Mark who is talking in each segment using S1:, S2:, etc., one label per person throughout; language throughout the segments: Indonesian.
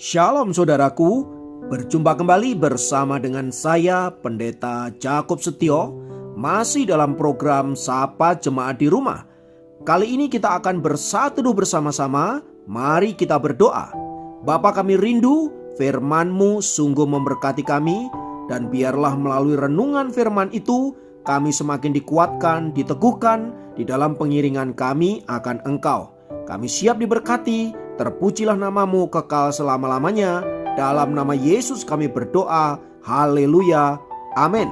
S1: Shalom saudaraku, berjumpa kembali bersama dengan saya Pendeta Jakob Setio, masih dalam program Sapa Jemaat di Rumah. Kali ini kita akan bersatu bersama-sama, mari kita berdoa. Bapa kami rindu, firman-Mu sungguh memberkati kami, dan biarlah melalui renungan firman itu, kami semakin dikuatkan, diteguhkan di dalam pengiringan kami akan Engkau. Kami siap diberkati. Terpujilah namamu kekal selama-lamanya. Dalam nama Yesus kami berdoa. Haleluya. Amin.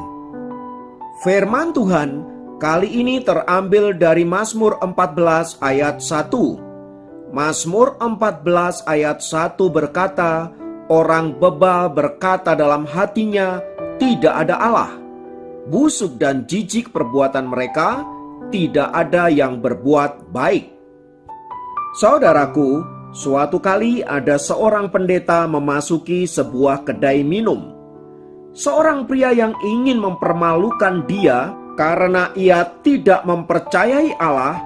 S1: Firman Tuhan kali ini terambil dari Mazmur 14 ayat 1. Mazmur 14 ayat 1 berkata, orang bebal berkata dalam hatinya, tidak ada Allah. Busuk dan jijik perbuatan mereka, tidak ada yang berbuat baik. Saudaraku, suatu kali ada seorang pendeta memasuki sebuah kedai minum. Seorang pria yang ingin mempermalukan dia karena ia tidak mempercayai Allah,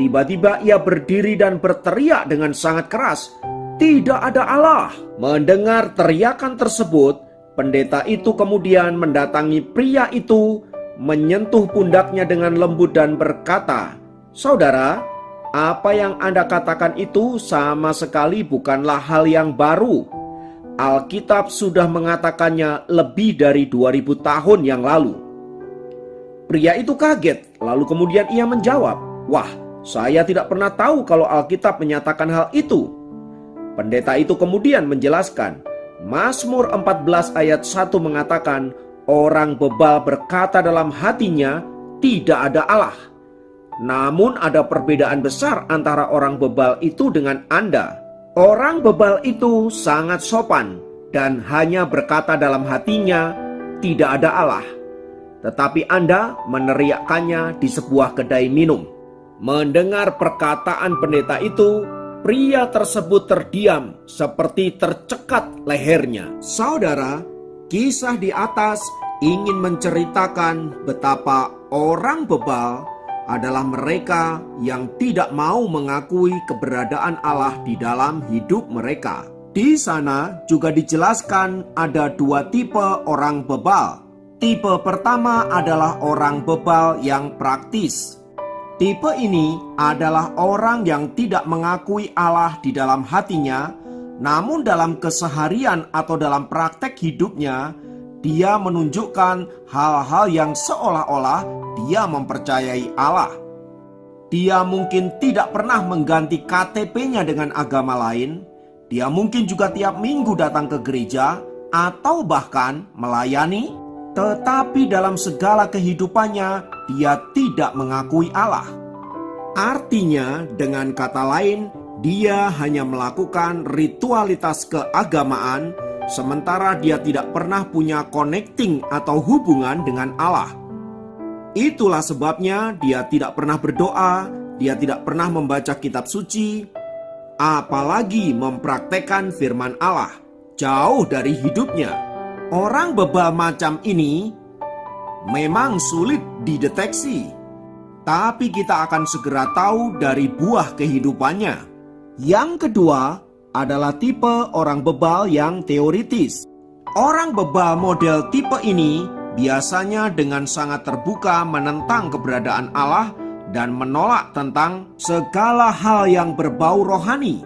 S1: tiba-tiba ia berdiri dan berteriak dengan sangat keras, "Tidak ada Allah!" Mendengar teriakan tersebut, pendeta itu kemudian mendatangi pria itu, menyentuh pundaknya dengan lembut dan berkata, "Saudara, apa yang Anda katakan itu sama sekali bukanlah hal yang baru. Alkitab sudah mengatakannya lebih dari 2000 tahun yang lalu." Pria itu kaget, lalu kemudian ia menjawab, "Wah, saya tidak pernah tahu kalau Alkitab menyatakan hal itu." Pendeta itu kemudian menjelaskan, Mazmur 14 ayat 1 mengatakan, orang bebal berkata dalam hatinya, tidak ada Allah. Namun ada perbedaan besar antara orang bebal itu dengan Anda. Orang bebal itu sangat sopan dan hanya berkata dalam hatinya, tidak ada Allah. Tetapi Anda meneriakkannya di sebuah kedai minum. Mendengar perkataan pendeta itu, pria tersebut terdiam seperti tercekat lehernya. Saudara, kisah di atas ingin menceritakan betapa orang bebal adalah mereka yang tidak mau mengakui keberadaan Allah di dalam hidup mereka. Di sana juga dijelaskan ada dua tipe orang bebal. Tipe pertama adalah orang bebal yang praktis. Tipe ini adalah orang yang tidak mengakui Allah di dalam hatinya, namun dalam keseharian atau dalam praktek hidupnya, dia menunjukkan hal-hal yang seolah-olah dia mempercayai Allah. Dia mungkin tidak pernah mengganti KTP-nya dengan agama lain. Dia mungkin juga tiap minggu datang ke gereja atau bahkan melayani. Tetapi dalam segala kehidupannya, dia tidak mengakui Allah. Artinya, dengan kata lain, dia hanya melakukan ritualitas keagamaan, sementara dia tidak pernah punya connecting atau hubungan dengan Allah. Itulah sebabnya dia tidak pernah berdoa, dia tidak pernah membaca kitab suci, apalagi mempraktekkan firman Allah. Jauh dari hidupnya. Orang bebal macam ini memang sulit dideteksi, tapi kita akan segera tahu dari buah kehidupannya. Yang kedua adalah tipe orang bebal yang teoritis. Orang bebal model tipe ini biasanya dengan sangat terbuka menentang keberadaan Allah dan menolak tentang segala hal yang berbau rohani.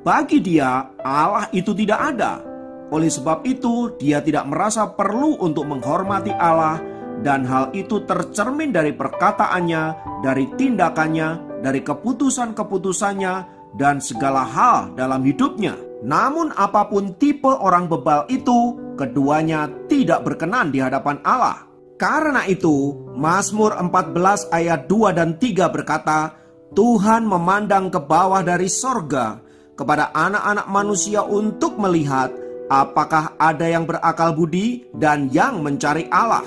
S1: Bagi dia, Allah itu tidak ada. Oleh sebab itu, dia tidak merasa perlu untuk menghormati Allah, dan hal itu tercermin dari perkataannya, dari tindakannya, dari keputusan-keputusannya, dan segala hal dalam hidupnya. Namun apapun tipe orang bebal itu, keduanya tidak berkenan di hadapan Allah. Karena itu, Mazmur 14 ayat 2 dan 3 berkata, Tuhan memandang ke bawah dari sorga kepada anak-anak manusia untuk melihat apakah ada yang berakal budi dan yang mencari Allah.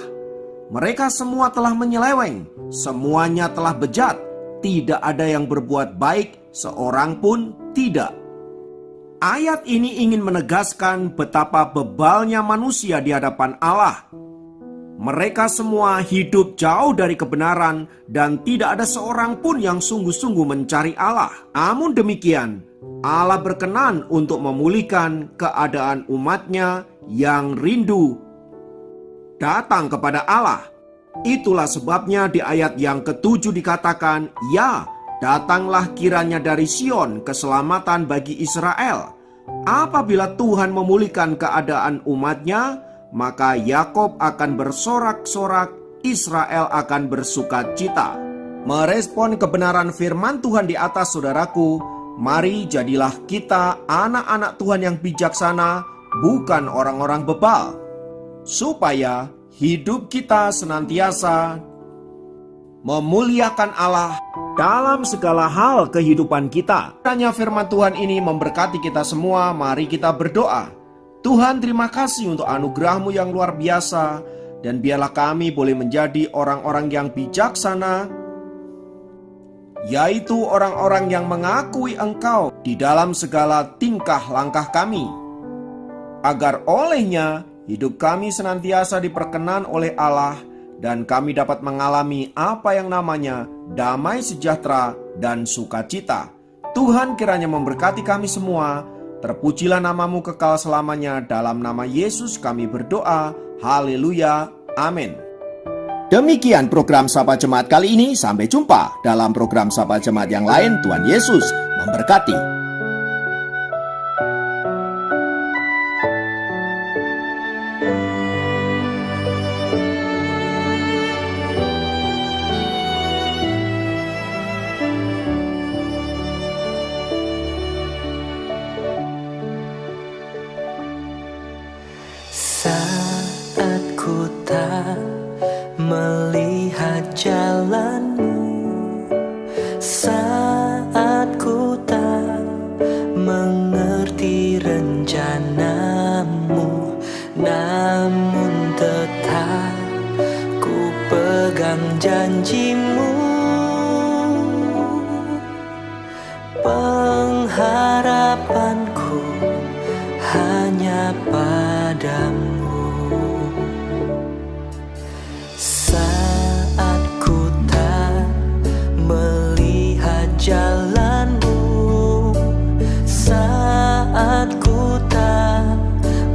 S1: Mereka semua telah menyeleweng, semuanya telah bejat, tidak ada yang berbuat baik, seorang pun tidak. Ayat ini ingin menegaskan betapa bebalnya manusia di hadapan Allah. Mereka semua hidup jauh dari kebenaran dan tidak ada seorang pun yang sungguh-sungguh mencari Allah. Namun demikian, Allah berkenan untuk memulihkan keadaan umatnya yang rindu datang kepada Allah. Itulah sebabnya di ayat yang ke-7 dikatakan, "Ya, datanglah kiranya dari Sion keselamatan bagi Israel." Apabila Tuhan memulihkan keadaan umatnya, maka Yakub akan bersorak-sorak, Israel akan bersukacita. Merespon kebenaran firman Tuhan di atas, saudaraku, mari jadilah kita anak-anak Tuhan yang bijaksana, bukan orang-orang bebal, supaya hidup kita senantiasa memuliakan Allah dalam segala hal kehidupan kita. Kiranya firman Tuhan ini memberkati kita semua. Mari kita berdoa. Tuhan, terima kasih untuk anugerah-Mu yang luar biasa, dan biarlah kami boleh menjadi orang-orang yang bijaksana, yaitu orang-orang yang mengakui Engkau di dalam segala tingkah langkah kami, agar olehnya hidup kami senantiasa diperkenan oleh Allah, dan kami dapat mengalami apa yang namanya damai sejahtera dan sukacita. Tuhan kiranya memberkati kami semua. Terpujilah nama-Mu kekal selamanya. Dalam nama Yesus kami berdoa. Haleluya. Amin. Demikian program Sapa Jemaat kali ini. Sampai jumpa dalam program Sapa Jemaat yang lain. Tuhan Yesus memberkati.
S2: Saat ku tak melihat jalan-Mu, saat ku tak mengerti rencana-Mu, namun tetap ku pegang janji-Mu. Pengharapanku hanya padamu. Saat ku tak melihat jalan-Mu, saat ku tak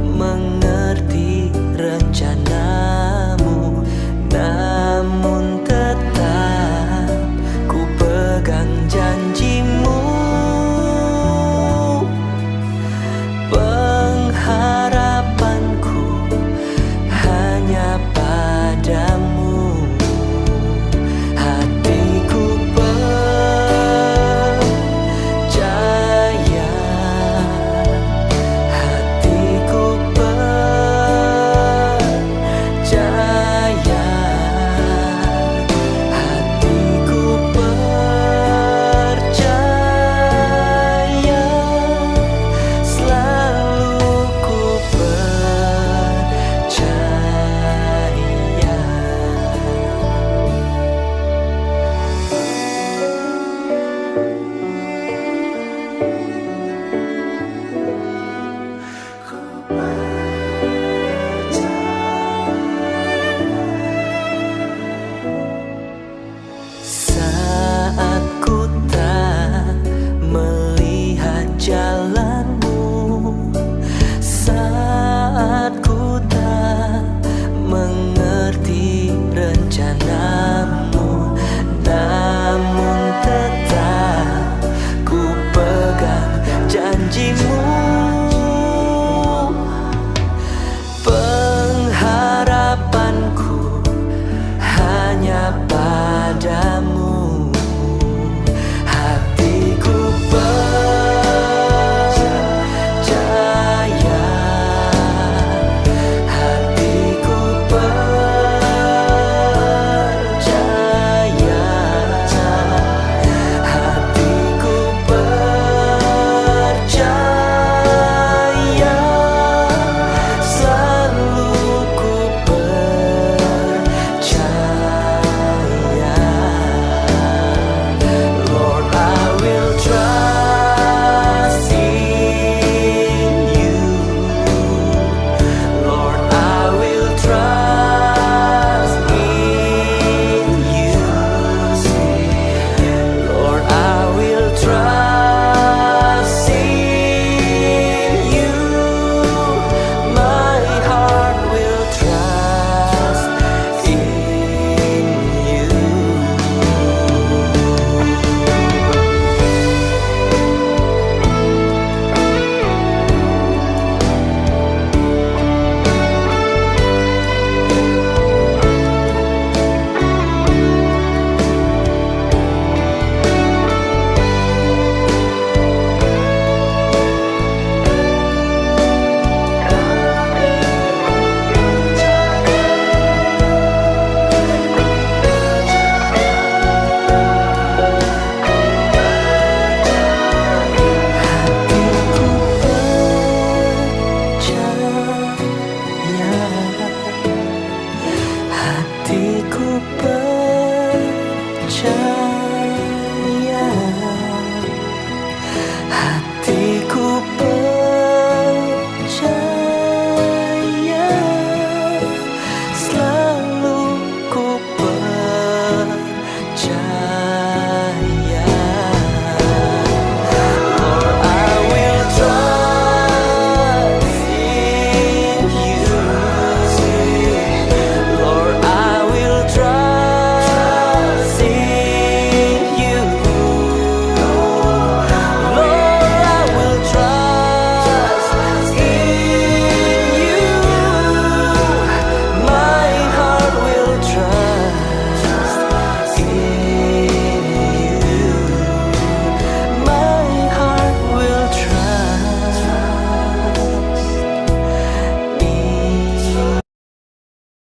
S2: mengerti rencana-Mu, namun tetap ku pegang janji